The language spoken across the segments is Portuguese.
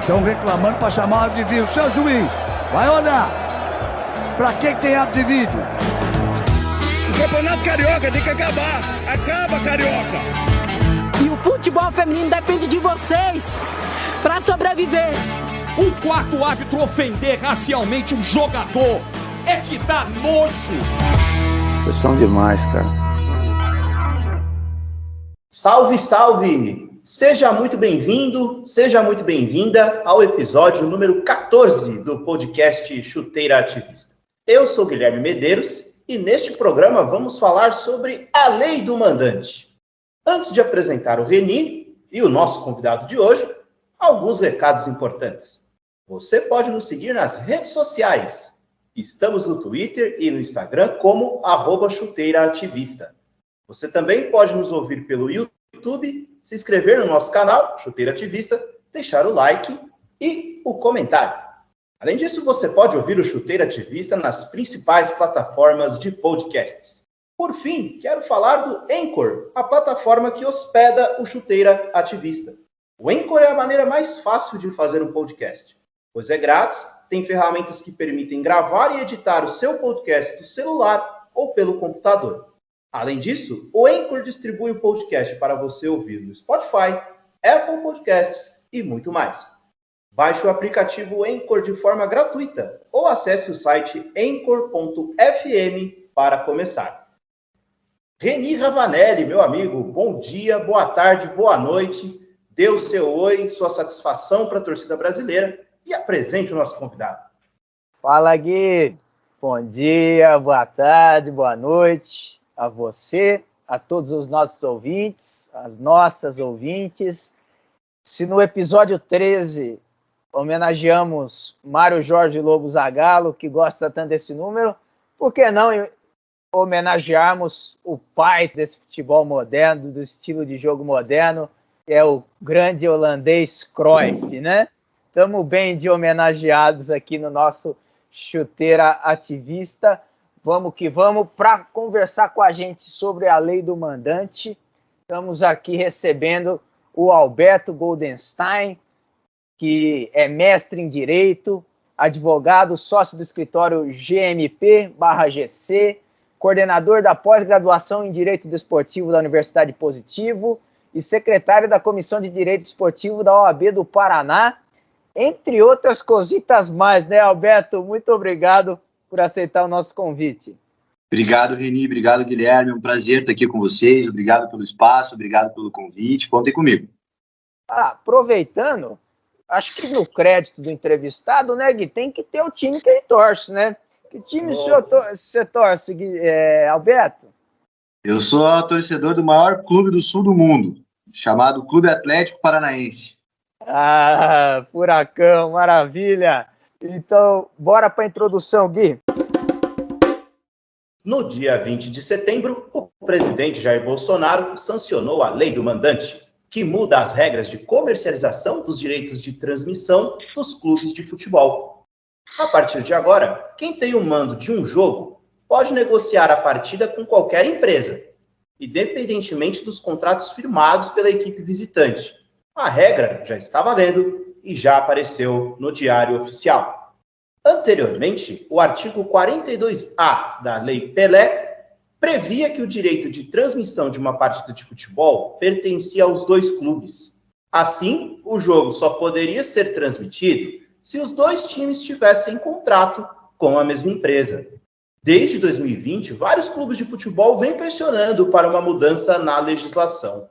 Estão reclamando para chamar o árbitro de vídeo. Seu juiz, vai olhar. Para que tem árbitro de vídeo? O Campeonato Carioca tem que acabar. Acaba, Carioca. E o futebol feminino depende de vocês para sobreviver. Um quarto árbitro ofender racialmente um jogador é que dá nojo. Vocês são demais, cara. Salve, salve! Seja muito bem-vindo, seja muito bem-vinda ao episódio número 14 do podcast Chuteira Ativista. Eu sou Guilherme Medeiros e neste programa vamos falar sobre a Lei do Mandante. Antes de apresentar o Reni e o nosso convidado de hoje, alguns recados importantes. Você pode nos seguir nas redes sociais. Estamos no Twitter e no Instagram como @chuteiraativista. Você também pode nos ouvir pelo YouTube, se inscrever no nosso canal, Chuteira Ativista, deixar o like e o comentário. Além disso, você pode ouvir o Chuteira Ativista nas principais plataformas de podcasts. Por fim, quero falar do Anchor, a plataforma que hospeda o Chuteira Ativista. O Anchor é a maneira mais fácil de fazer um podcast, pois é grátis, tem ferramentas que permitem gravar e editar o seu podcast do celular ou pelo computador. Além disso, o Anchor distribui o podcast para você ouvir no Spotify, Apple Podcasts e muito mais. Baixe o aplicativo Anchor de forma gratuita ou acesse o site anchor.fm para começar. Reni Ravanelli, meu amigo, bom dia, boa tarde, boa noite. Dê o seu oi, sua satisfação para a torcida brasileira e apresente o nosso convidado. Fala, Gui. Bom dia, boa tarde, boa noite a você, a todos os nossos ouvintes, as nossas ouvintes. Se no episódio 13 homenageamos Mário Jorge Lobo Zagallo, que gosta tanto desse número, por que não homenagearmos o pai desse futebol moderno, do estilo de jogo moderno, que é o grande holandês Cruyff, né? Estamos bem de homenageados aqui no nosso Chuteira Ativista. Vamos que vamos. Para conversar com a gente sobre a Lei do Mandante, estamos aqui recebendo o Alberto Goldenstein, que é mestre em Direito, advogado, sócio do escritório GMP/GC, coordenador da pós-graduação em Direito Desportivo da Universidade Positivo e secretário da Comissão de Direito Desportivo da OAB do Paraná, entre outras cositas mais, né, Alberto? Muito obrigado por aceitar o nosso convite. Obrigado, Reni, obrigado, Guilherme, é um prazer estar aqui com vocês, obrigado pelo espaço, obrigado pelo convite, contem comigo. Aproveitando, acho que no crédito do entrevistado, né, Gui, tem que ter o time que ele torce, né? Que time você torce, Gui, Alberto? Eu sou torcedor do maior clube do sul do mundo, chamado Clube Atlético Paranaense. Furacão, maravilha! Então, bora para a introdução, Gui. No dia 20 de setembro, o presidente Jair Bolsonaro sancionou a Lei do Mandante, que muda as regras de comercialização dos direitos de transmissão dos clubes de futebol. A partir de agora, quem tem o mando de um jogo pode negociar a partida com qualquer empresa, independentemente dos contratos firmados pela equipe visitante. A regra já está valendo e já apareceu no Diário Oficial. Anteriormente, o artigo 42A da Lei Pelé previa que o direito de transmissão de uma partida de futebol pertencia aos dois clubes. Assim, o jogo só poderia ser transmitido se os dois times tivessem contrato com a mesma empresa. Desde 2020, vários clubes de futebol vêm pressionando para uma mudança na legislação.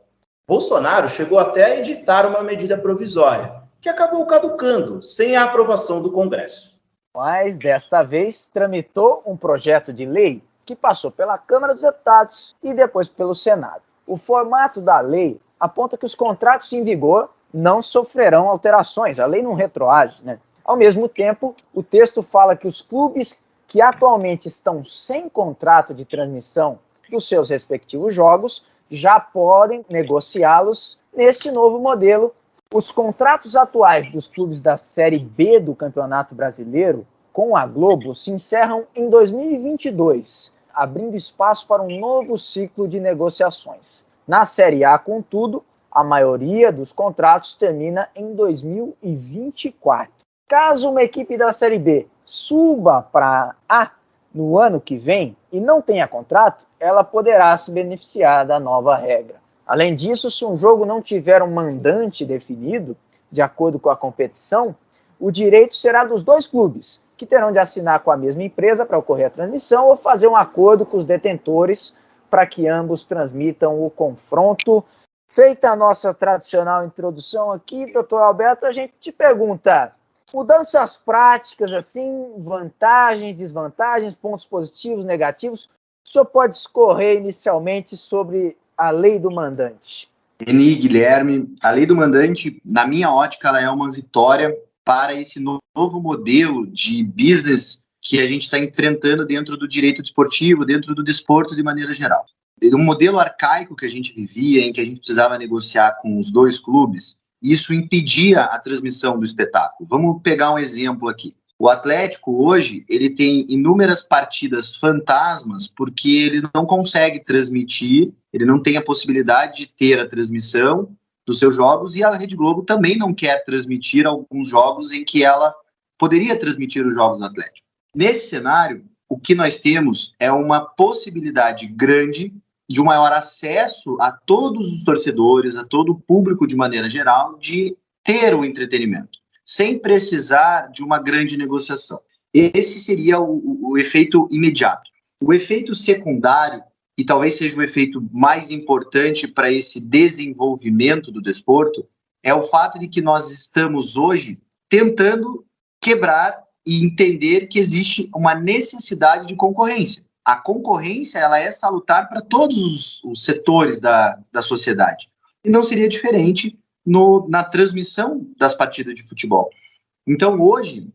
Bolsonaro chegou até a editar uma medida provisória, que acabou caducando sem a aprovação do Congresso. Mas, desta vez, tramitou um projeto de lei que passou pela Câmara dos Deputados e depois pelo Senado. O formato da lei aponta que os contratos em vigor não sofrerão alterações, a lei não retroage, né? Ao mesmo tempo, o texto fala que os clubes que atualmente estão sem contrato de transmissão dos seus respectivos jogos já podem negociá-los neste novo modelo. Os contratos atuais dos clubes da Série B do Campeonato Brasileiro com a Globo se encerram em 2022, abrindo espaço para um novo ciclo de negociações. Na Série A, contudo, A maioria dos contratos termina em 2024. Caso uma equipe da Série B suba para A no ano que vem e não tenha contrato, ela poderá se beneficiar da nova regra. Além disso, se um jogo não tiver um mandante definido, de acordo com a competição, o direito será dos dois clubes, que terão de assinar com a mesma empresa para ocorrer a transmissão ou fazer um acordo com os detentores para que ambos transmitam o confronto. Feita a nossa tradicional introdução aqui, doutor Alberto, a gente te pergunta, mudanças práticas, assim, vantagens, desvantagens, pontos positivos, negativos, o senhor pode discorrer inicialmente sobre a lei do mandante? Reni, Guilherme, a lei do mandante, na minha ótica, ela é uma vitória para esse novo modelo de business que a gente está enfrentando dentro do direito desportivo, dentro do desporto de maneira geral. Um modelo arcaico que a gente vivia, em que a gente precisava negociar com os dois clubes, isso impedia a transmissão do espetáculo. Vamos pegar um exemplo aqui. O Atlético hoje, ele tem inúmeras partidas fantasmas porque ele não consegue transmitir, ele não tem a possibilidade de ter a transmissão dos seus jogos, e a Rede Globo também não quer transmitir alguns jogos em que ela poderia transmitir os jogos do Atlético. Nesse cenário, o que nós temos é uma possibilidade grande de um maior acesso a todos os torcedores, a todo o público de maneira geral, de ter o entretenimento, sem precisar de uma grande negociação. Esse seria o efeito imediato. O efeito secundário, e talvez seja o efeito mais importante para esse desenvolvimento do desporto, é o fato de que nós estamos hoje tentando quebrar e entender que existe uma necessidade de concorrência. A concorrência, ela é salutar para todos os setores da sociedade. E não seria diferente na transmissão das partidas de futebol. Então, hoje,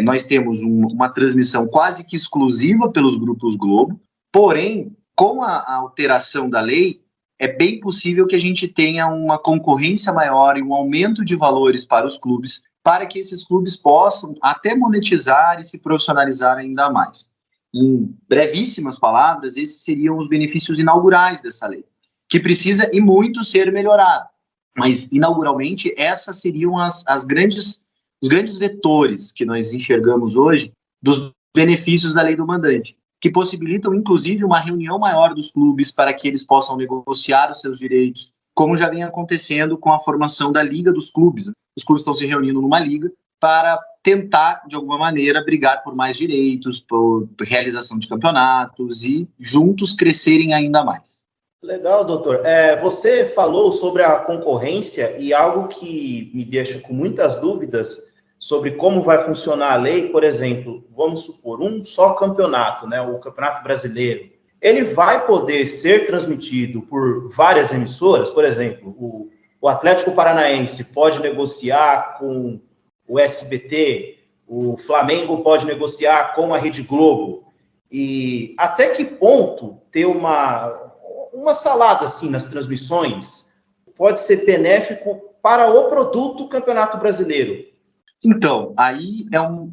nós temos uma transmissão quase que exclusiva pelos grupos Globo, porém, com a alteração da lei, é bem possível que a gente tenha uma concorrência maior e um aumento de valores para os clubes, para que esses clubes possam até monetizar e se profissionalizar ainda mais. Em brevíssimas palavras, esses seriam os benefícios inaugurais dessa lei, que precisa e muito ser melhorado. Mas, inauguralmente, essas seriam os grandes vetores que nós enxergamos hoje dos benefícios da lei do mandante, que possibilitam, inclusive, uma reunião maior dos clubes para que eles possam negociar os seus direitos, como já vem acontecendo com a formação da Liga dos Clubes. Os clubes estão se reunindo numa liga para tentar, de alguma maneira, brigar por mais direitos, por realização de campeonatos e juntos crescerem ainda mais. Legal, doutor. Você falou sobre a concorrência e algo que me deixa com muitas dúvidas sobre como vai funcionar a lei. Por exemplo, vamos supor, um só campeonato, né, o Campeonato Brasileiro, ele vai poder ser transmitido por várias emissoras? Por exemplo, o Atlético Paranaense pode negociar com o SBT, o Flamengo pode negociar com a Rede Globo, e até que ponto ter uma salada assim nas transmissões pode ser benéfico para o produto Campeonato Brasileiro? Então, aí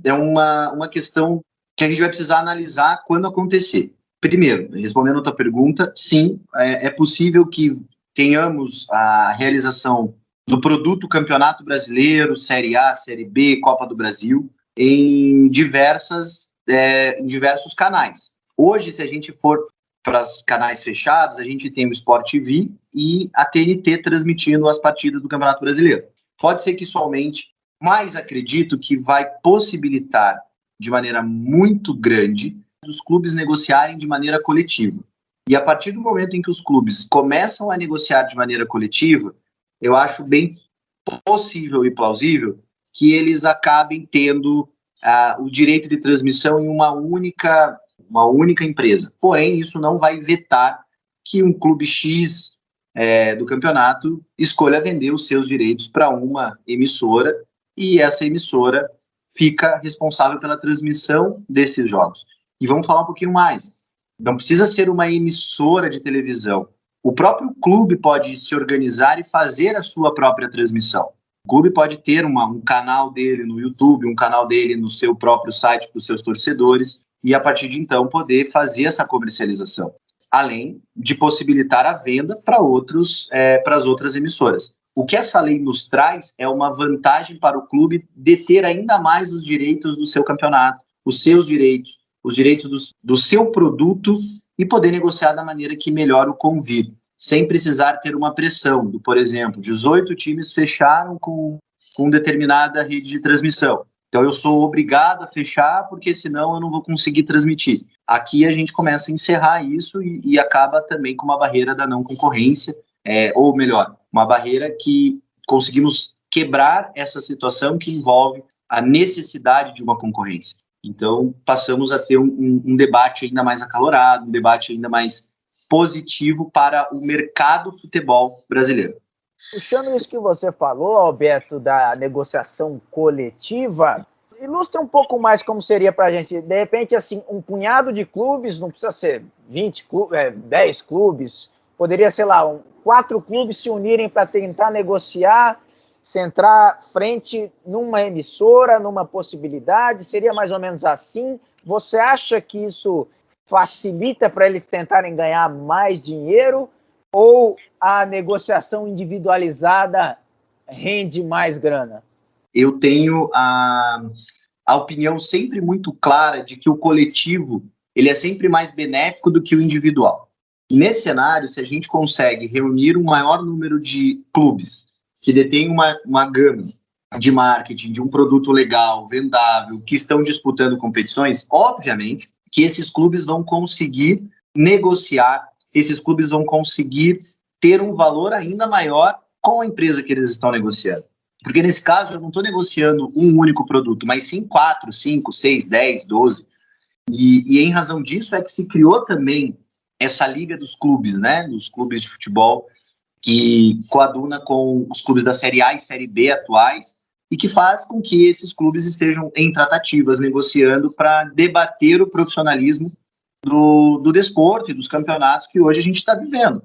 é uma questão que a gente vai precisar analisar quando acontecer. Primeiro, respondendo a tua pergunta, sim, é possível que tenhamos a realização do produto Campeonato Brasileiro, Série A, Série B, Copa do Brasil, em diversos canais. Hoje, se a gente for para os canais fechados, a gente tem o Sport TV e a TNT transmitindo as partidas do Campeonato Brasileiro. Pode ser que isso aumente, mas acredito que vai possibilitar de maneira muito grande os clubes negociarem de maneira coletiva. E a partir do momento em que os clubes começam a negociar de maneira coletiva, eu acho bem possível e plausível que eles acabem tendo o direito de transmissão em uma única empresa. Porém, isso não vai vetar que um clube X do campeonato escolha vender os seus direitos para uma emissora e essa emissora fica responsável pela transmissão desses jogos. E vamos falar um pouquinho mais. Não precisa ser uma emissora de televisão. O próprio clube pode se organizar e fazer a sua própria transmissão. O clube pode ter um canal dele no YouTube, um canal dele no seu próprio site para os seus torcedores e, a partir de então, poder fazer essa comercialização. além de possibilitar a venda para as outras emissoras. O que essa lei nos traz é uma vantagem para o clube deter ainda mais os direitos do seu campeonato, os seus direitos, os direitos do seu produto e poder negociar da maneira que melhor o convir, sem precisar ter uma pressão do, por exemplo, 18 times fecharam com determinada rede de transmissão. Então eu sou obrigado a fechar porque senão eu não vou conseguir transmitir. Aqui a gente começa a encerrar isso e acaba também com uma barreira da não concorrência, ou melhor, uma barreira que conseguimos quebrar essa situação que envolve a necessidade de uma concorrência. Então passamos a ter um debate ainda mais acalorado, um debate ainda mais positivo para o mercado futebol brasileiro. Puxando isso que você falou, Alberto, da negociação coletiva, ilustra um pouco mais como seria para a gente, de repente, assim, um punhado de clubes, não precisa ser 20 clubes, 10 clubes, poderia, sei lá, 4 clubes se unirem para tentar negociar, centrar frente numa emissora, numa possibilidade, seria mais ou menos assim? Você acha que isso facilita para eles tentarem ganhar mais dinheiro ou a negociação individualizada rende mais grana? Eu tenho a opinião sempre muito clara de que o coletivo ele é sempre mais benéfico do que o individual. Nesse cenário, se a gente consegue reunir um maior número de clubes que detêm uma gama de marketing, de um produto legal, vendável, que estão disputando competições, obviamente que esses clubes vão conseguir negociar, esses clubes vão conseguir ter um valor ainda maior com a empresa que eles estão negociando. Porque nesse caso eu não estou negociando um único produto, mas sim 4, 5, 6, 10, 12. E em razão disso é que se criou também essa liga dos clubes, né? Dos clubes de futebol, que coaduna com os clubes da Série A e Série B atuais, e que faz com que esses clubes estejam em tratativas, negociando para debater o profissionalismo do desporto e dos campeonatos que hoje a gente está vivendo.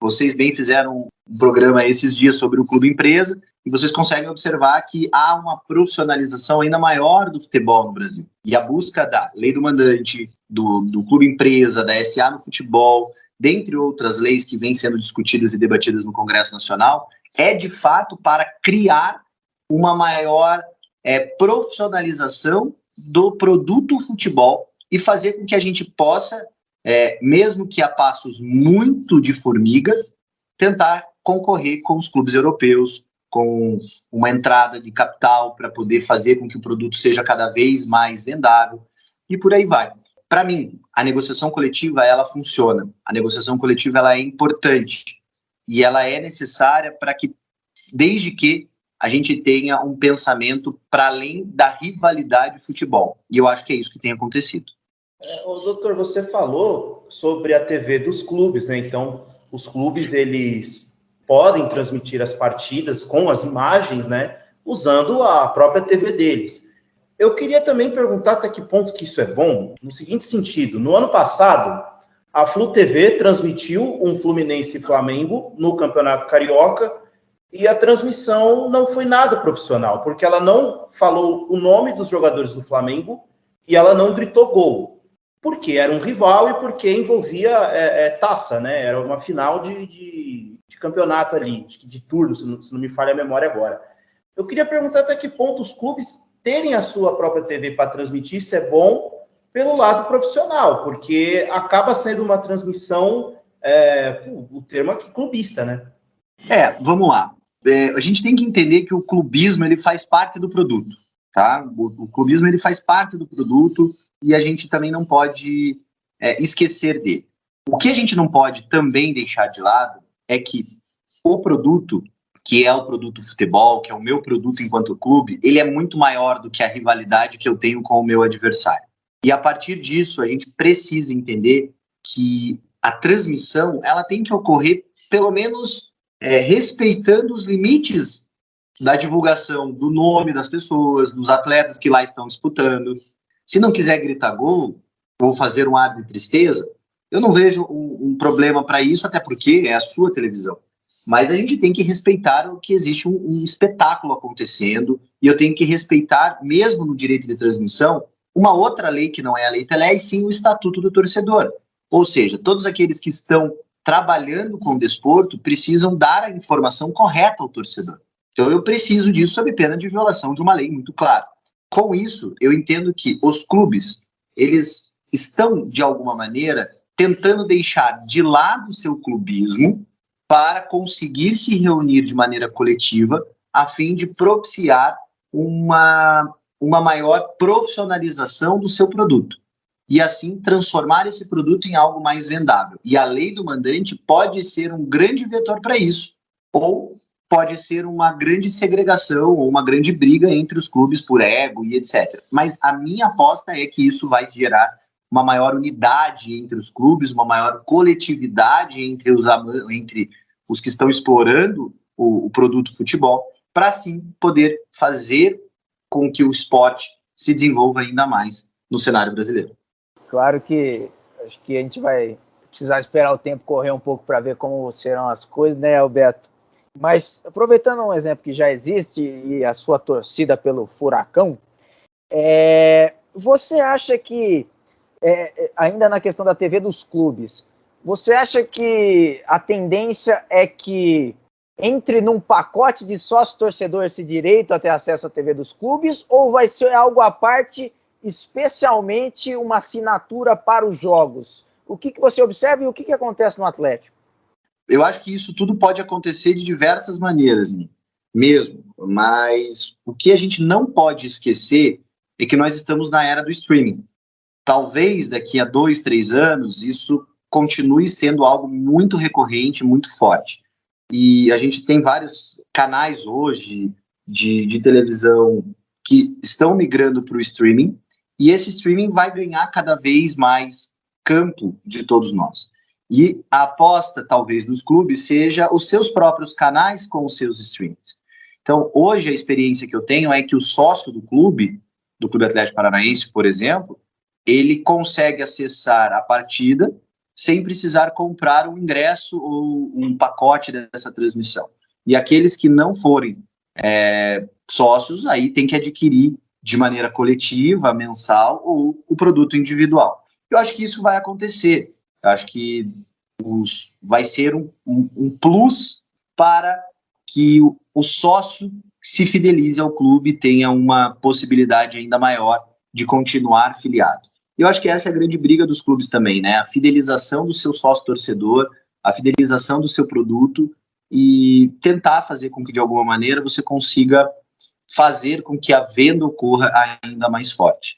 Vocês bem fizeram um programa esses dias sobre o clube empresa e vocês conseguem observar que há uma profissionalização ainda maior do futebol no Brasil. E a busca da lei do mandante, do clube empresa, da SA no futebol, dentre outras leis que vêm sendo discutidas e debatidas no Congresso Nacional, é de fato para criar uma maior profissionalização do produto futebol e fazer com que a gente possa, mesmo que a passos muito de formiga, tentar concorrer com os clubes europeus, com uma entrada de capital para poder fazer com que o produto seja cada vez mais vendável, e por aí vai. Para mim, a negociação coletiva, ela funciona. A negociação coletiva, ela é importante. E ela é necessária para que, desde que a gente tenha um pensamento para além da rivalidade de futebol. E eu acho que é isso que tem acontecido. Doutor, você falou sobre a TV dos clubes, né? Então, os clubes, eles podem transmitir as partidas com as imagens, né? Usando a própria TV deles. Eu queria também perguntar até que ponto que isso é bom, no seguinte sentido. No ano passado, a Flu TV transmitiu um Fluminense e Flamengo no Campeonato Carioca e a transmissão não foi nada profissional, porque ela não falou o nome dos jogadores do Flamengo e ela não gritou gol. Porque era um rival e porque envolvia taça, né? Era uma final de campeonato ali, de turno, se não me falha a memória agora. Eu queria perguntar até que ponto os clubes terem a sua própria TV para transmitir, isso é bom pelo lado profissional, porque acaba sendo uma transmissão, o termo aqui, clubista, né? Vamos lá. A gente tem que entender que o clubismo, ele faz parte do produto, tá? O clubismo, ele faz parte do produto e a gente também não pode esquecer dele. O que a gente não pode também deixar de lado é que o produto, que é o produto futebol, que é o meu produto enquanto clube, ele é muito maior do que a rivalidade que eu tenho com o meu adversário. E a partir disso, a gente precisa entender que a transmissão, ela tem que ocorrer, pelo menos, respeitando os limites da divulgação do nome das pessoas, dos atletas que lá estão disputando. Se não quiser gritar gol, ou fazer um ar de tristeza, eu não vejo um problema para isso, até porque é a sua televisão. Mas a gente tem que respeitar o que existe um espetáculo acontecendo, e eu tenho que respeitar, mesmo no direito de transmissão, uma outra lei que não é a Lei Pelé, e sim o Estatuto do Torcedor. Ou seja, todos aqueles que estão trabalhando com o desporto precisam dar a informação correta ao torcedor. Então eu preciso disso sob pena de violação de uma lei muito clara. Com isso, eu entendo que os clubes, eles estão, de alguma maneira, tentando deixar de lado o seu clubismo para conseguir se reunir de maneira coletiva a fim de propiciar uma maior profissionalização do seu produto e assim transformar esse produto em algo mais vendável. E a lei do mandante pode ser um grande vetor para isso, ou pode ser uma grande segregação ou uma grande briga entre os clubes por ego e etc. Mas a minha aposta é que isso vai gerar uma maior unidade entre os clubes, uma maior coletividade entre os que estão explorando o produto futebol, para assim poder fazer com que o esporte se desenvolva ainda mais no cenário brasileiro. Claro que acho que a gente vai precisar esperar o tempo correr um pouco para ver como serão as coisas, né, Alberto? Mas aproveitando um exemplo que já existe e a sua torcida pelo Furacão, você acha que, ainda na questão da TV dos clubes, você acha que a tendência é que entre num pacote de sócio-torcedor esse direito a ter acesso à TV dos clubes, ou vai ser algo à parte, especialmente uma assinatura para os jogos? O que você observa e o que acontece no Atlético? Eu acho que isso tudo pode acontecer de diversas maneiras, mesmo, mas o que a gente não pode esquecer é que nós estamos na era do streaming. Talvez daqui a 2, 3 anos isso continue sendo algo muito recorrente, muito forte. E a gente tem vários canais hoje de televisão que estão migrando para o streaming, e esse streaming vai ganhar cada vez mais campo de todos nós. E a aposta, talvez, dos clubes seja os seus próprios canais com os seus streams. Então, hoje, a experiência que eu tenho é que o sócio do Clube Atlético Paranaense, por exemplo, ele consegue acessar a partida sem precisar comprar um ingresso ou um pacote dessa transmissão. E aqueles que não forem sócios, aí tem que adquirir de maneira coletiva, mensal, ou o produto individual. Eu acho que isso vai acontecer. Eu acho que vai ser um plus para que o sócio se fidelize ao clube e tenha uma possibilidade ainda maior de continuar filiado. Eu acho que essa é a grande briga dos clubes também, né? A fidelização do seu sócio-torcedor, a fidelização do seu produto e tentar fazer com que, de alguma maneira, você consiga fazer com que a venda ocorra ainda mais forte.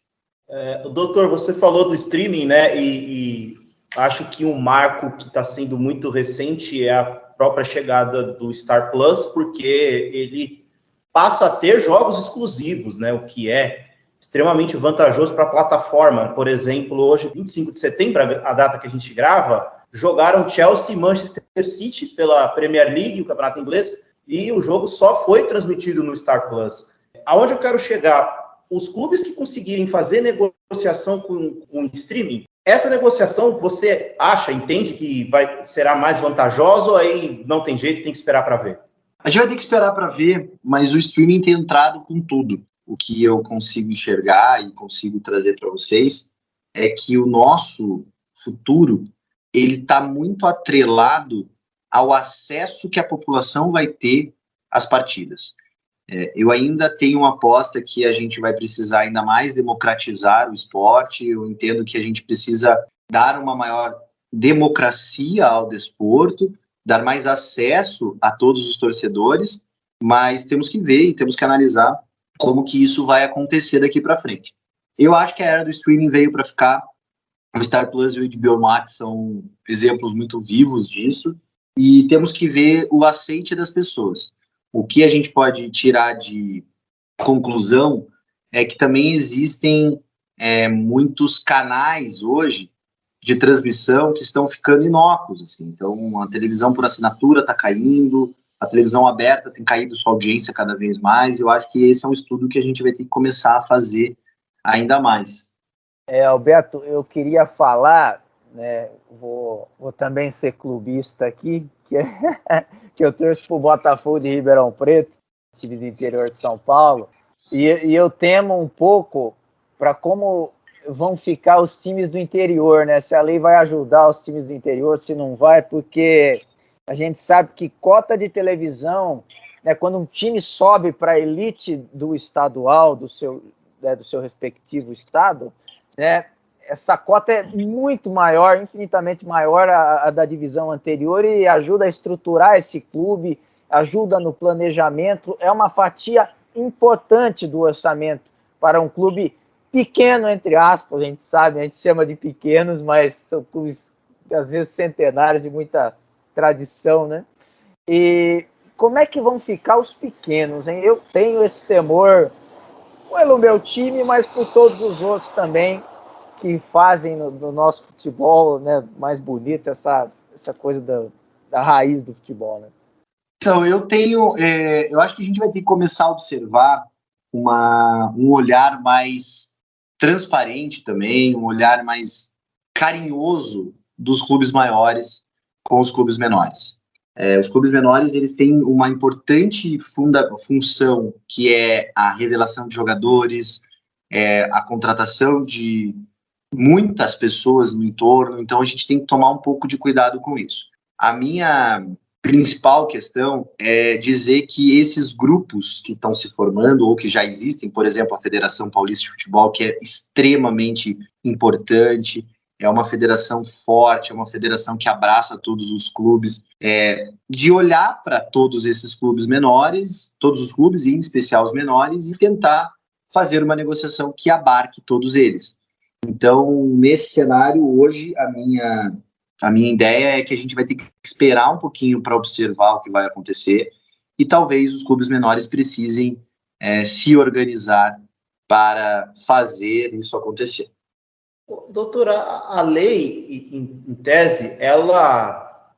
Doutor, você falou do streaming, né? E acho que um marco que está sendo muito recente é a própria chegada do Star Plus, porque ele passa a ter jogos exclusivos, né? O que é extremamente vantajoso para a plataforma. Por exemplo, hoje, 25 de setembro, a data que a gente grava, jogaram Chelsea e Manchester City pela Premier League, o campeonato inglês, e o jogo só foi transmitido no Star Plus. Aonde eu quero chegar? Os clubes que conseguirem fazer negociação com streaming, essa negociação você entende que será mais vantajosa ou aí não tem jeito, tem que esperar para ver? A gente vai ter que esperar para ver, mas o streaming tem entrado com tudo. O que eu consigo enxergar e consigo trazer para vocês é que o nosso futuro ele está muito atrelado ao acesso que a população vai ter às partidas. Eu ainda tenho uma aposta que a gente vai precisar ainda mais democratizar o esporte. Eu entendo que a gente precisa dar uma maior democracia ao desporto, dar mais acesso a todos os torcedores, mas temos que ver e temos que analisar como que isso vai acontecer daqui para frente. Eu acho que a era do streaming veio para ficar. O Star Plus e o HBO Max são exemplos muito vivos disso, e temos que ver o aceite das pessoas. O que a gente pode tirar de conclusão é que também existem muitos canais hoje de transmissão que estão ficando inócuos, assim. Então, a televisão por assinatura está caindo, a televisão aberta tem caído sua audiência cada vez mais. Eu acho que esse é um estudo que a gente vai ter que começar a fazer ainda mais. Alberto, eu queria falar, né, vou também ser clubista aqui, que eu torço para o Botafogo de Ribeirão Preto, time do interior de São Paulo, e eu temo um pouco para como vão ficar os times do interior, né? Se a lei vai ajudar os times do interior, se não vai, porque a gente sabe que cota de televisão, né, quando um time sobe para a elite do estadual, do seu respectivo estado, né, essa cota é muito maior, infinitamente maior a da divisão anterior, e ajuda a estruturar esse clube, ajuda no planejamento, é uma fatia importante do orçamento para um clube pequeno, entre aspas, a gente sabe, a gente chama de pequenos, mas são clubes, às vezes, centenários, de muita tradição, né? E como é que vão ficar os pequenos, hein? Eu tenho esse temor, pelo meu time, mas por todos os outros também, que fazem no nosso futebol, né, mais bonito, essa coisa da raiz do futebol, né? Então, eu acho que a gente vai ter que começar a observar um olhar mais transparente também, um olhar mais carinhoso dos clubes maiores com os clubes menores. Os clubes menores, eles têm uma importante função, que é a revelação de jogadores, a contratação de muitas pessoas no entorno, então a gente tem que tomar um pouco de cuidado com isso. A minha principal questão é dizer que esses grupos que estão se formando ou que já existem, por exemplo, a Federação Paulista de Futebol, que é extremamente importante, é uma federação forte, é uma federação que abraça todos os clubes, de olhar para todos esses clubes menores, todos os clubes, e em especial os menores, e tentar fazer uma negociação que abarque todos eles. Então, nesse cenário, hoje, a minha ideia é que a gente vai ter que esperar um pouquinho para observar o que vai acontecer, e talvez os clubes menores precisem se organizar para fazer isso acontecer. Doutora, a lei, em tese, ela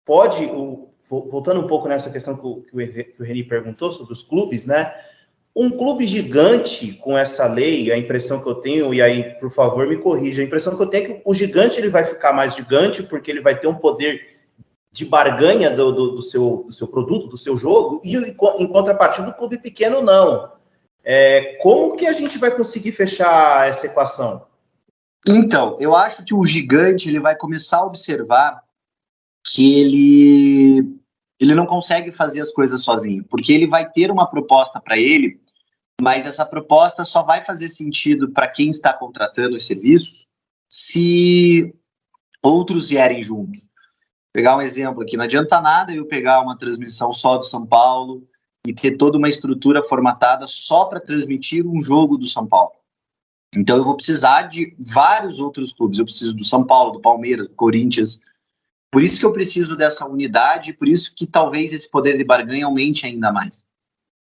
pode, voltando um pouco nessa questão que o Reni perguntou sobre os clubes, né? Um clube gigante com essa lei, a impressão que eu tenho, e aí, por favor, me corrija, a impressão que eu tenho é que o gigante ele vai ficar mais gigante porque ele vai ter um poder de barganha do seu produto, do seu jogo, e em contrapartida do clube pequeno, não. Como que a gente vai conseguir fechar essa equação? Então, eu acho que o gigante ele vai começar a observar que ele não consegue fazer as coisas sozinho, porque ele vai ter uma proposta para ele, mas essa proposta só vai fazer sentido para quem está contratando os serviços se outros vierem juntos. Vou pegar um exemplo aqui, não adianta nada eu pegar uma transmissão só do São Paulo e ter toda uma estrutura formatada só para transmitir um jogo do São Paulo. Então eu vou precisar de vários outros clubes, eu preciso do São Paulo, do Palmeiras, do Corinthians. Por isso que eu preciso dessa unidade, por isso que talvez esse poder de barganha aumente ainda mais.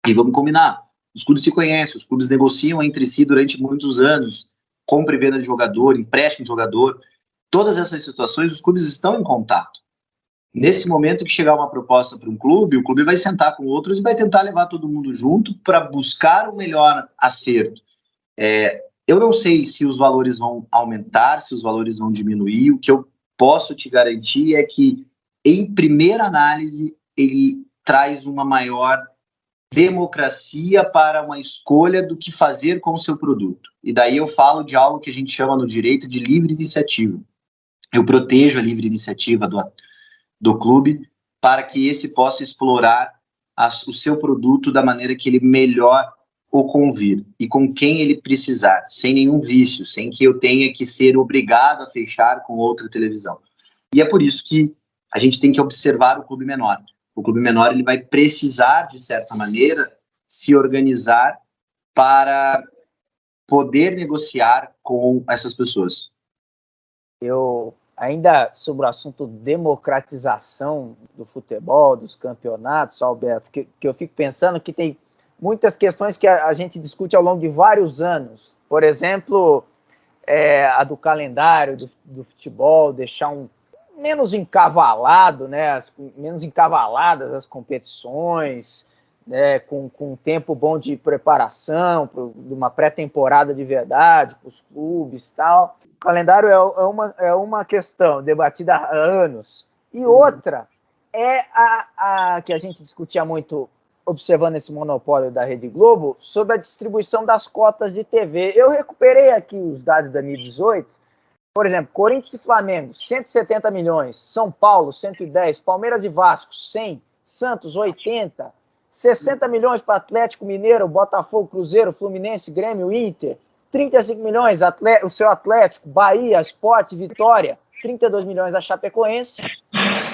E vamos combinar, os clubes se conhecem, os clubes negociam entre si durante muitos anos, compra e venda de jogador, empréstimo de jogador, todas essas situações os clubes estão em contato. Nesse momento que chegar uma proposta para um clube, o clube vai sentar com outros e vai tentar levar todo mundo junto para buscar o melhor acerto. Eu não sei se os valores vão aumentar, se os valores vão diminuir. O que eu posso te garantir é que, em primeira análise, ele traz uma maior democracia para uma escolha do que fazer com o seu produto. E daí eu falo de algo que a gente chama no direito de livre iniciativa. Eu protejo a livre iniciativa do clube para que esse possa explorar o seu produto da maneira que ele melhor o convir e com quem ele precisar, sem nenhum vício, sem que eu tenha que ser obrigado a fechar com outra televisão. E é por isso que a gente tem que observar o clube menor. O clube menor ele vai precisar, de certa maneira, se organizar para poder negociar com essas pessoas. Eu, ainda sobre o assunto democratização do futebol, dos campeonatos, Alberto, que eu fico pensando que tem muitas questões que a gente discute ao longo de vários anos. Por exemplo, a do calendário do futebol, deixar menos encavalado, né, menos encavaladas as competições, né, com um tempo bom de preparação, de uma pré-temporada de verdade para os clubes e tal. O calendário é uma questão debatida há anos. E outra é a que a gente discutia muito observando esse monopólio da Rede Globo, sobre a distribuição das cotas de TV. Eu recuperei aqui os dados da 2018. Por exemplo, Corinthians e Flamengo, 170 milhões. São Paulo, 110. Palmeiras e Vasco, 100. Santos, 80. 60 milhões para Atlético Mineiro, Botafogo, Cruzeiro, Fluminense, Grêmio, Inter. 35 milhões o seu Atlético, Bahia, Sport, Vitória. 32 milhões a Chapecoense.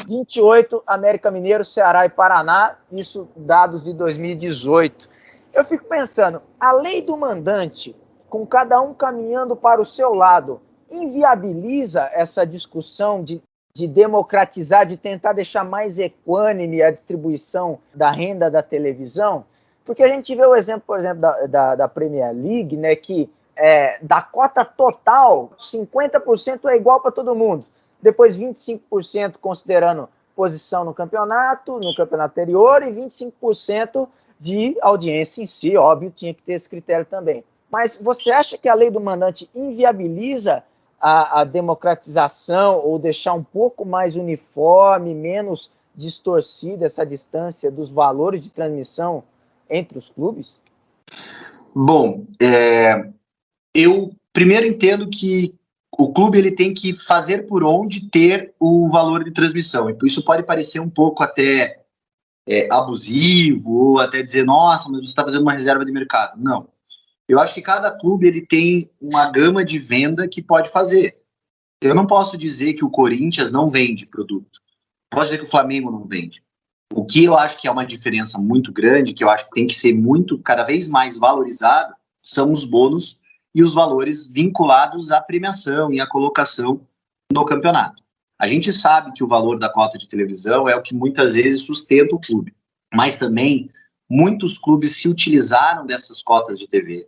28, América Mineiro, Ceará e Paraná. Isso dados de 2018. Eu fico pensando, a lei do mandante, com cada um caminhando para o seu lado, inviabiliza essa discussão de democratizar, de tentar deixar mais equânime a distribuição da renda da televisão? Porque a gente vê o exemplo, por exemplo, da Premier League, né, que da cota total, 50% é igual para todo mundo. Depois 25% considerando posição no campeonato anterior, e 25% de audiência em si. Óbvio, tinha que ter esse critério também. Mas você acha que a lei do mandante inviabiliza a democratização, ou deixar um pouco mais uniforme, menos distorcida essa distância dos valores de transmissão entre os clubes? Bom, eu primeiro entendo que o clube ele tem que fazer por onde ter o valor de transmissão. Então isso pode parecer um pouco até abusivo, ou até dizer, nossa, mas você está fazendo uma reserva de mercado. Não. Eu acho que cada clube ele tem uma gama de venda que pode fazer. Eu não posso dizer que o Corinthians não vende produto. Posso dizer que o Flamengo não vende. O que eu acho que é uma diferença muito grande, que eu acho que tem que ser cada vez mais valorizado, são os bônus e os valores vinculados à premiação e à colocação no campeonato. A gente sabe que o valor da cota de televisão é o que muitas vezes sustenta o clube, mas também muitos clubes se utilizaram dessas cotas de TV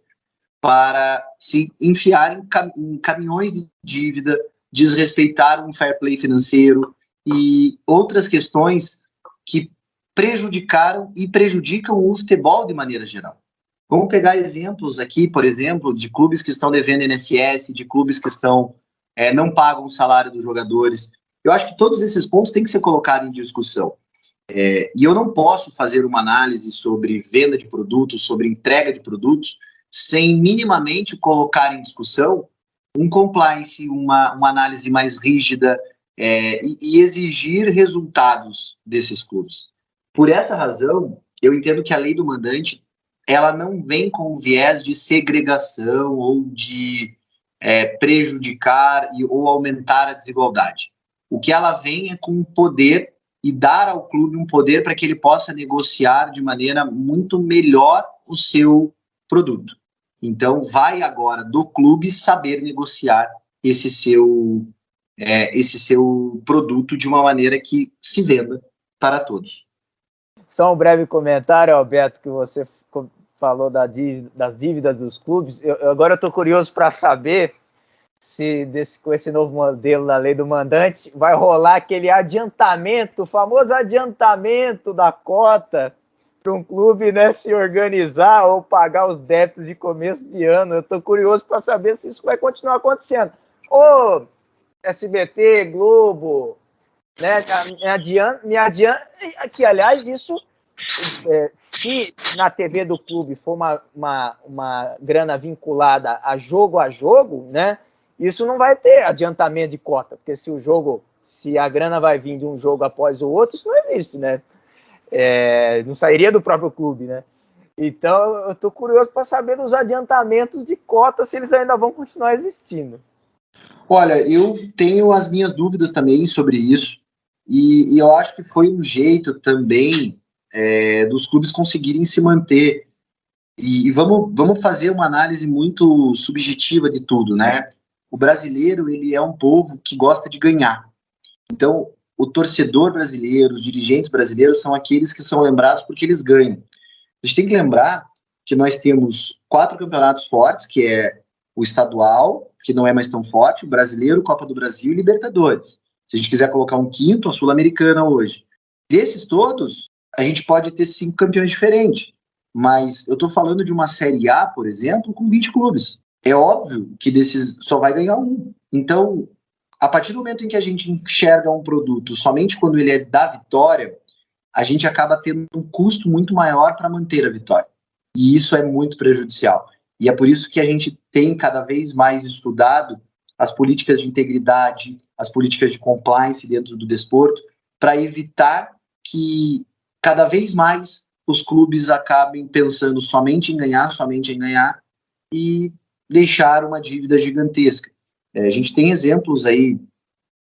para se enfiar em caminhões de dívida, desrespeitar um fair play financeiro e outras questões que prejudicaram e prejudicam o futebol de maneira geral. Vamos pegar exemplos aqui, por exemplo, de clubes que estão devendo INSS, de clubes que não pagam o salário dos jogadores. Eu acho que todos esses pontos têm que ser colocados em discussão. E eu não posso fazer uma análise sobre venda de produtos, sobre entrega de produtos, sem minimamente colocar em discussão um compliance, uma análise mais rígida e exigir resultados desses clubes. Por essa razão, eu entendo que a lei do mandante ela não vem com o viés de segregação ou de prejudicar ou aumentar a desigualdade. O que ela vem é com o poder e dar ao clube um poder para que ele possa negociar de maneira muito melhor o seu produto. Então, vai agora do clube saber negociar esse seu produto de uma maneira que se venda para todos. Só um breve comentário, Alberto, que você falou das dívidas dos clubes. Agora eu estou curioso para saber se com esse novo modelo da lei do mandante vai rolar aquele adiantamento, o famoso adiantamento da cota para um clube, né, se organizar ou pagar os débitos de começo de ano. Eu estou curioso para saber se isso vai continuar acontecendo. Ô, SBT, Globo, né, me adianta, que aliás isso, se na TV do clube for uma grana vinculada a jogo, né, isso não vai ter adiantamento de cota, porque se a grana vai vir de um jogo após o outro, isso não existe, né? Não sairia do próprio clube, né? Então, eu estou curioso para saber dos adiantamentos de cota, se eles ainda vão continuar existindo. Olha, eu tenho as minhas dúvidas também sobre isso, e eu acho que foi um jeito também dos clubes conseguirem se manter. E vamos fazer uma análise muito subjetiva de tudo, né? O brasileiro, ele é um povo que gosta de ganhar. Então, o torcedor brasileiro, os dirigentes brasileiros são aqueles que são lembrados porque eles ganham. A gente tem que lembrar que nós temos 4 campeonatos fortes, que é o estadual, que não é mais tão forte, o brasileiro, Copa do Brasil e Libertadores. Se a gente quiser colocar um quinto, a Sul-Americana hoje. Desses todos, a gente pode ter 5 campeões diferentes. Mas eu estou falando de uma Série A, por exemplo, com 20 clubes. É óbvio que desses só vai ganhar um. Então, a partir do momento em que a gente enxerga um produto somente quando ele é da vitória, a gente acaba tendo um custo muito maior para manter a vitória. E isso é muito prejudicial. E é por isso que a gente tem cada vez mais estudado as políticas de integridade, as políticas de compliance dentro do desporto, para evitar que cada vez mais os clubes acabem pensando somente em ganhar e deixar uma dívida gigantesca. A gente tem exemplos aí,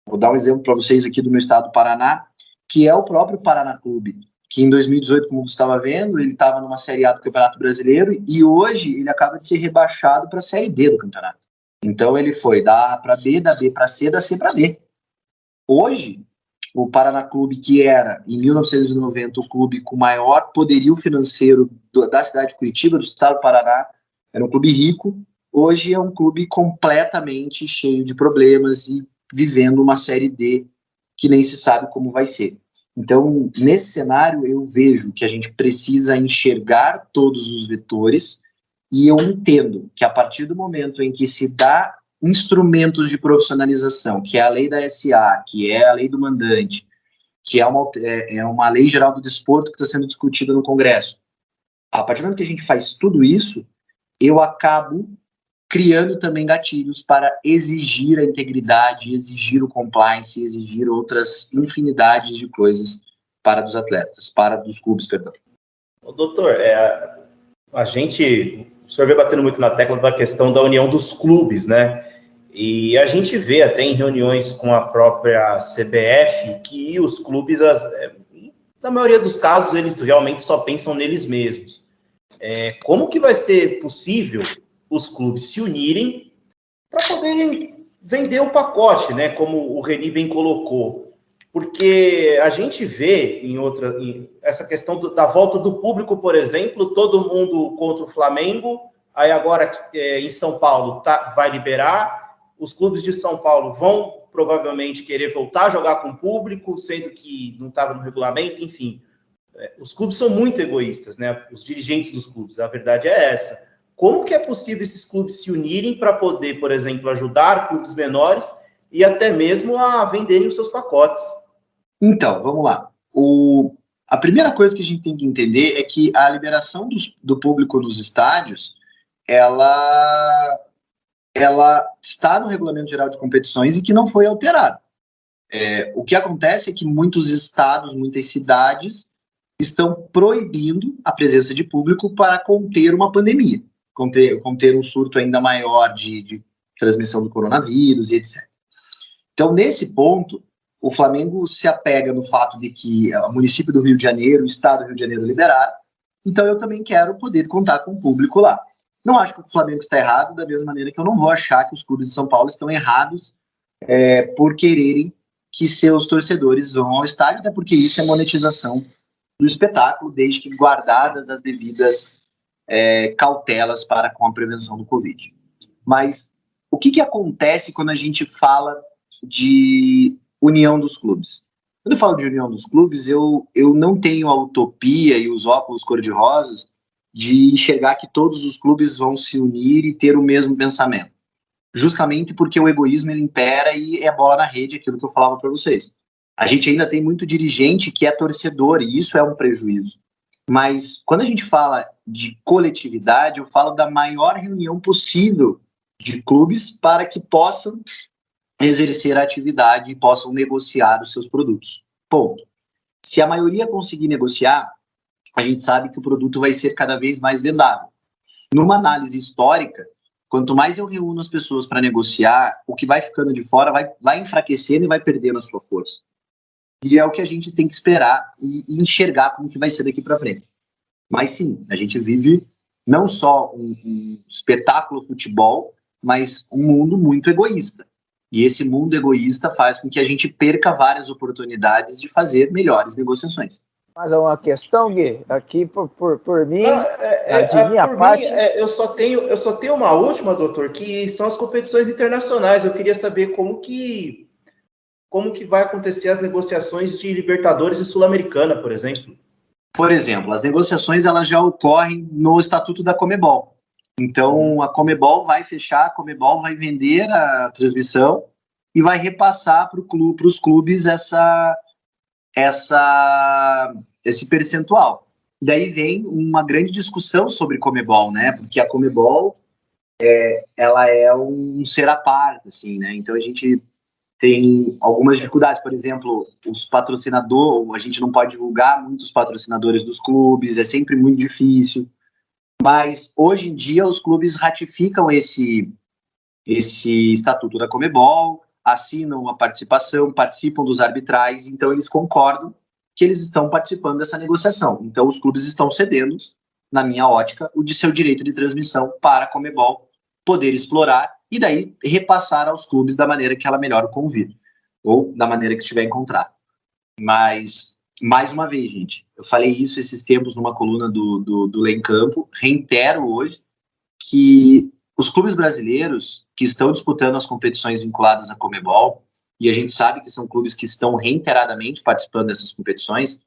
vou dar um exemplo para vocês aqui do meu estado do Paraná, que é o próprio Paraná Clube, que em 2018, como você estava vendo, ele estava numa Série A do Campeonato Brasileiro e hoje ele acaba de ser rebaixado para a Série D do campeonato. Então ele foi da A para B, da B para C, da C para D. Hoje, o Paraná Clube, que era, em 1990, o clube com maior poderio financeiro da cidade de Curitiba, do estado do Paraná, era um clube rico, hoje é um clube completamente cheio de problemas e vivendo uma Série D que nem se sabe como vai ser. Então, nesse cenário, eu vejo que a gente precisa enxergar todos os vetores e eu entendo que a partir do momento em que se dá instrumentos de profissionalização, que é a lei da SA, que é a lei do mandante, que é uma lei geral do desporto que está sendo discutida no Congresso, a partir do momento que a gente faz tudo isso, eu acabo criando também gatilhos para exigir a integridade, exigir o compliance, exigir outras infinidades de coisas para dos atletas, para dos clubes, perdão. Doutor, o senhor vem batendo muito na tecla da questão da união dos clubes, né? E a gente vê até em reuniões com a própria CBF que os clubes, na maioria dos casos, eles realmente só pensam neles mesmos. Como que vai ser possível os clubes se unirem para poderem vender o pacote, né? Como o Reni bem colocou. Porque a gente vê essa questão da volta do público, por exemplo, todo mundo contra o Flamengo, aí agora em São Paulo vai liberar, os clubes de São Paulo vão provavelmente querer voltar a jogar com o público, sendo que não estava no regulamento, enfim. Os clubes são muito egoístas, né? Os dirigentes dos clubes, a verdade é essa. Como que é possível esses clubes se unirem para poder, por exemplo, ajudar clubes menores e até mesmo a venderem os seus pacotes? Então, vamos lá. A primeira coisa que a gente tem que entender é que a liberação do público nos estádios, ela está no Regulamento Geral de Competições e que não foi alterada. O que acontece é que muitos estados, muitas cidades estão proibindo a presença de público para conter uma pandemia, conter um surto ainda maior de transmissão do coronavírus e etc. Então, nesse ponto, o Flamengo se apega no fato de que o município do Rio de Janeiro, o estado do Rio de Janeiro liberaram, então eu também quero poder contar com o público lá. Não acho que o Flamengo está errado, da mesma maneira que eu não vou achar que os clubes de São Paulo estão errados por quererem que seus torcedores vão ao estádio, até porque isso é monetização do espetáculo, desde que guardadas as devidas cautelas para com a prevenção do Covid. Mas o que acontece quando a gente fala de união dos clubes? Quando eu falo de união dos clubes, eu não tenho a utopia e os óculos cor-de-rosas de enxergar que todos os clubes vão se unir e ter o mesmo pensamento. Justamente porque o egoísmo ele impera e é bola na rede, aquilo que eu falava para vocês. A gente ainda tem muito dirigente que é torcedor e isso é um prejuízo. Mas quando a gente fala de coletividade, eu falo da maior reunião possível de clubes para que possam exercer a atividade e possam negociar os seus produtos. Ponto. Se a maioria conseguir negociar, a gente sabe que o produto vai ser cada vez mais vendável. Numa análise histórica, quanto mais eu reúno as pessoas para negociar, o que vai ficando de fora vai enfraquecendo e vai perdendo a sua força. E é o que a gente tem que esperar e enxergar como que vai ser daqui para frente. Mas sim, a gente vive não só um espetáculo futebol, mas um mundo muito egoísta. E esse mundo egoísta faz com que a gente perca várias oportunidades de fazer melhores negociações. Mas é uma questão, Gui, aqui por mim, de minha parte... eu só tenho uma última, doutor, que são as competições internacionais. Eu queria saber como que vai acontecer as negociações de Libertadores e Sul-Americana, por exemplo. Por exemplo, as negociações elas já ocorrem no Estatuto da Conmebol. Então, a Conmebol vai fechar, a Conmebol vai vender a transmissão e vai repassar para os clubes esse percentual. Daí vem uma grande discussão sobre Conmebol, né? Porque a Conmebol, ela é um ser à parte, assim, né? Então a gente tem algumas dificuldades, por exemplo, os patrocinadores, a gente não pode divulgar muitos patrocinadores dos clubes, é sempre muito difícil, mas hoje em dia os clubes ratificam esse estatuto da Conmebol, assinam a participação, participam dos arbitrais, então eles concordam que eles estão participando dessa negociação. Então os clubes estão cedendo, na minha ótica, o de seu direito de transmissão para a Conmebol poder explorar e daí repassar aos clubes da maneira que ela melhor o convir, ou da maneira que estiver em contrato. Mas, mais uma vez, gente, eu falei isso esses tempos numa coluna do Lê em Campo, reitero hoje que os clubes brasileiros que estão disputando as competições vinculadas à Conmebol, e a gente sabe que são clubes que estão reiteradamente participando dessas competições,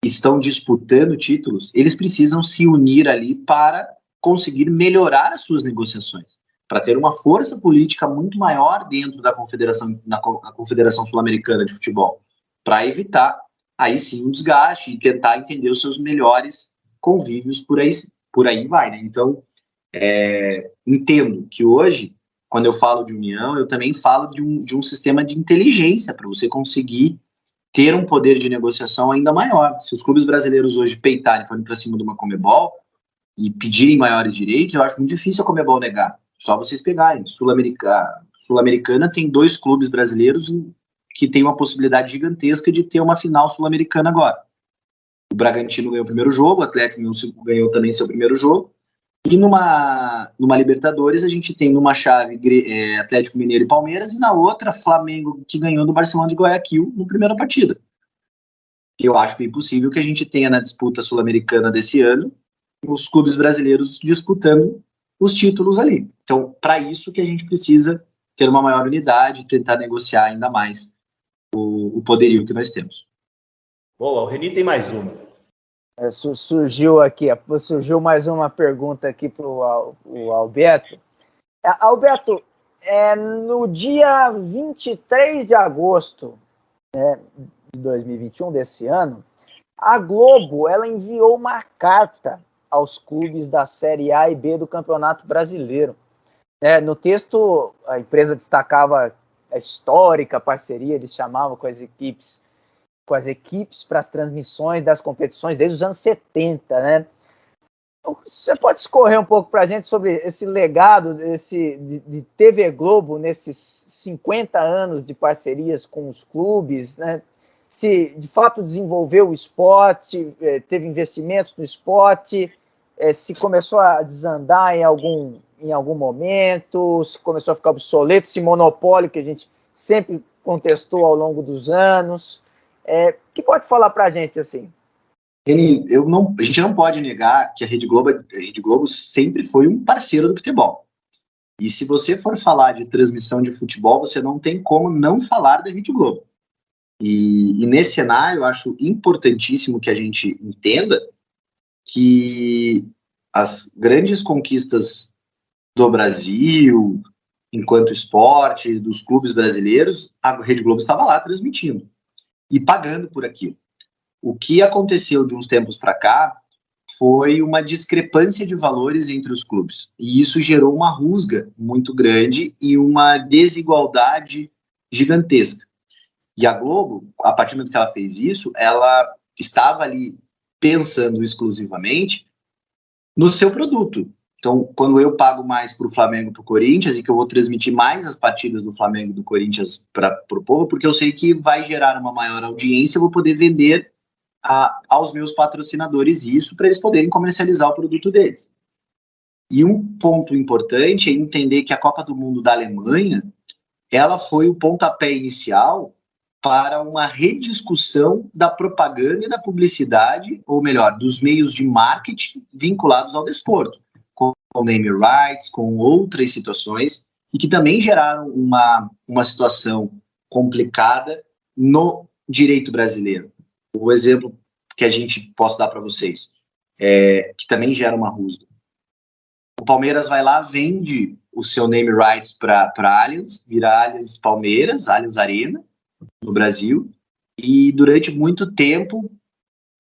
estão disputando títulos, eles precisam se unir ali para conseguir melhorar as suas negociações, para ter uma força política muito maior dentro da confederação, na Confederação Sul-Americana de Futebol, para evitar, aí sim, um desgaste e tentar entender os seus melhores convívios por aí vai, né? Então, entendo que hoje, quando eu falo de união, eu também falo de um sistema de inteligência para você conseguir ter um poder de negociação ainda maior. Se os clubes brasileiros hoje peitarem, forem para cima de uma Conmebol e pedirem maiores direitos, eu acho muito difícil a Conmebol negar. Só vocês pegarem. Sul-Americana tem 2 clubes brasileiros que tem uma possibilidade gigantesca de ter uma final sul-americana agora. O Bragantino ganhou o primeiro jogo, o Atlético ganhou também seu primeiro jogo, e numa Libertadores a gente tem numa chave Atlético Mineiro e Palmeiras, e na outra Flamengo, que ganhou do Barcelona de Guayaquil na primeira partida. Eu acho impossível que a gente tenha na disputa sul-americana desse ano os clubes brasileiros disputando os títulos ali. Então, para isso que a gente precisa ter uma maior unidade, tentar negociar ainda mais o poderio que nós temos. Boa, o Reni tem mais uma. Surgiu mais uma pergunta aqui para o Alberto. Alberto, no dia 23 de agosto, né, de 2021, desse ano, a Globo ela enviou uma carta aos clubes da Série A e B do Campeonato Brasileiro. No texto, a empresa destacava a histórica parceria, eles chamavam com as equipes para as transmissões das competições desde os anos 70, né? Você pode escorrer um pouco para a gente sobre esse legado de TV Globo nesses 50 anos de parcerias com os clubes, né? Se de fato desenvolveu o esporte, teve investimentos no esporte, se começou a desandar em algum momento, se começou a ficar obsoleto, esse monopólio que a gente sempre contestou ao longo dos anos. Que pode falar para a gente assim? Reni, a gente não pode negar que a Rede Globo sempre foi um parceiro do futebol. E se você for falar de transmissão de futebol, você não tem como não falar da Rede Globo. E nesse cenário, eu acho importantíssimo que a gente entenda que as grandes conquistas do Brasil, enquanto esporte, dos clubes brasileiros, a Rede Globo estava lá transmitindo e pagando por aquilo. O que aconteceu de uns tempos para cá foi uma discrepância de valores entre os clubes, e isso gerou uma rusga muito grande e uma desigualdade gigantesca. E a Globo, a partir do momento que ela fez isso, ela estava ali pensando exclusivamente no seu produto. Então, quando eu pago mais para o Flamengo e para o Corinthians, e que eu vou transmitir mais as partidas do Flamengo e do Corinthians para o povo, porque eu sei que vai gerar uma maior audiência, eu vou poder vender aos meus patrocinadores isso, para eles poderem comercializar o produto deles. E um ponto importante é entender que a Copa do Mundo da Alemanha, ela foi o pontapé inicial para uma rediscussão da propaganda e da publicidade, ou melhor, dos meios de marketing vinculados ao desporto, com name rights, com outras situações, e que também geraram uma situação complicada no direito brasileiro. O exemplo que a gente posso dar para vocês, que também gera uma rusga. O Palmeiras vai lá, vende o seu name rights para Allianz, vira Allianz Palmeiras, Allianz Arena, no Brasil, e durante muito tempo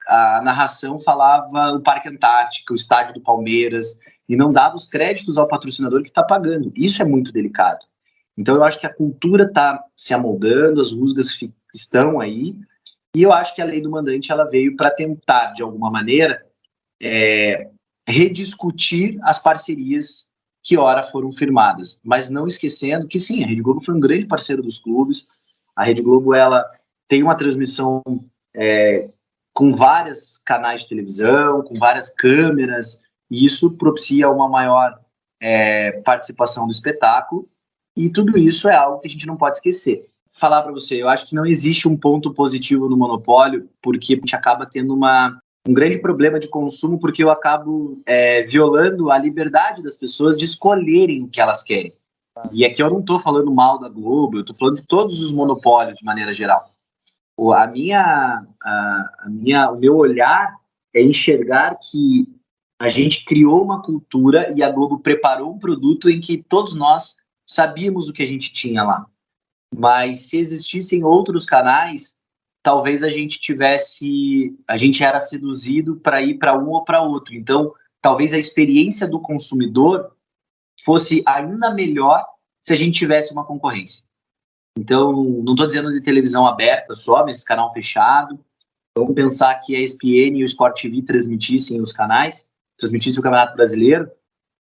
a narração falava o Parque Antártica, o estádio do Palmeiras, e não dava os créditos ao patrocinador que está pagando. Isso é muito delicado. Então eu acho que a cultura está se amoldando, as rusgas estão aí, e eu acho que a lei do mandante ela veio para tentar, de alguma maneira, rediscutir as parcerias que ora foram firmadas, mas não esquecendo que sim, a Rede Globo foi um grande parceiro dos clubes. A Rede Globo ela tem uma transmissão com vários canais de televisão, com várias câmeras, e isso propicia uma maior participação do espetáculo, e tudo isso é algo que a gente não pode esquecer. Falar para você, eu acho que não existe um ponto positivo no monopólio, porque a gente acaba tendo um grande problema de consumo, porque eu acabo violando a liberdade das pessoas de escolherem o que elas querem. E aqui eu não estou falando mal da Globo, eu estou falando de todos os monopólios de maneira geral. O meu olhar é enxergar que a gente criou uma cultura e a Globo preparou um produto em que todos nós sabíamos o que a gente tinha lá. Mas se existissem outros canais, talvez a gente era seduzido para ir para um ou para outro. Então, talvez a experiência do consumidor fosse ainda melhor se a gente tivesse uma concorrência. Então, não estou dizendo de televisão aberta só, mas canal fechado. Vamos pensar que a ESPN e o Sport TV transmitissem os canais, transmitissem o Campeonato Brasileiro,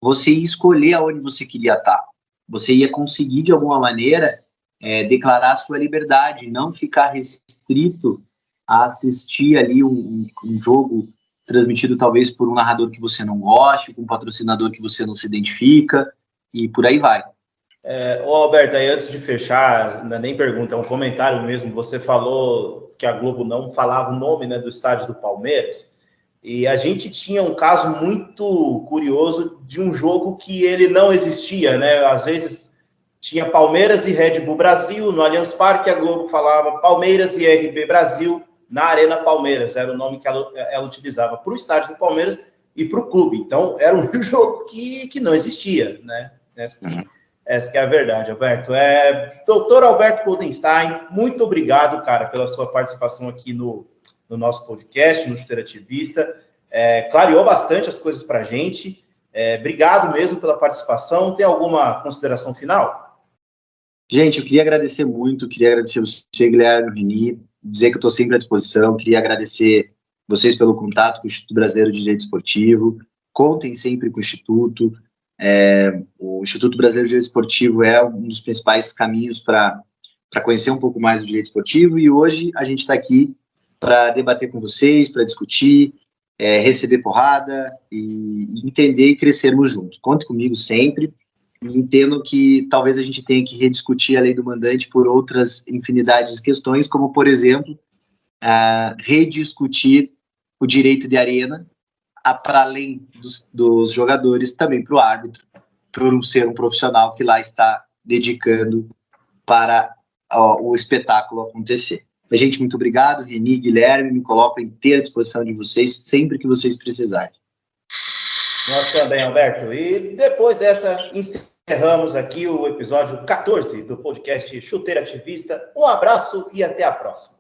você ia escolher aonde você queria estar. Você ia conseguir, de alguma maneira, declarar a sua liberdade, não ficar restrito a assistir ali um jogo transmitido talvez por um narrador que você não goste, com um patrocinador que você não se identifica, e por aí vai. Alberto, aí antes de fechar, não é nem pergunta, é um comentário mesmo. Você falou que a Globo não falava o nome, né, do estádio do Palmeiras, e a gente tinha um caso muito curioso de um jogo que ele não existia, né? Às vezes tinha Palmeiras e Red Bull Brasil no Allianz Parque, a Globo falava Palmeiras e RB Brasil na Arena Palmeiras, era o nome que ela utilizava para o estádio do Palmeiras e para o clube. Então era um jogo que não existia, né? Essa que é a verdade, Alberto. Doutor Alberto Goldenstein, muito obrigado, cara, pela sua participação aqui no nosso podcast, no Chuteira Ativista. Clareou bastante as coisas para a gente. Obrigado mesmo pela participação. Tem alguma consideração final? Gente, eu queria agradecer muito, queria agradecer você, Guilherme, Reni, dizer que eu estou sempre à disposição, queria agradecer vocês pelo contato com o Instituto Brasileiro de Direito Esportivo. Contem sempre com o Instituto. O Instituto Brasileiro de Direito Esportivo é um dos principais caminhos para conhecer um pouco mais do direito esportivo, e hoje a gente está aqui para debater com vocês, para discutir, receber porrada e entender e crescermos juntos. Conte comigo sempre e entendo que talvez a gente tenha que rediscutir a lei do mandante por outras infinidades de questões, como, por exemplo, rediscutir o direito de arena, para além dos jogadores, também para o árbitro, por ser um profissional que lá está dedicando para o espetáculo acontecer. Gente, muito obrigado, Reni, Guilherme, me coloco à inteira disposição de vocês, sempre que vocês precisarem. Nós também, Alberto. E depois dessa, encerramos aqui o episódio 14 do podcast Chuteira Ativista. Um abraço e até a próxima.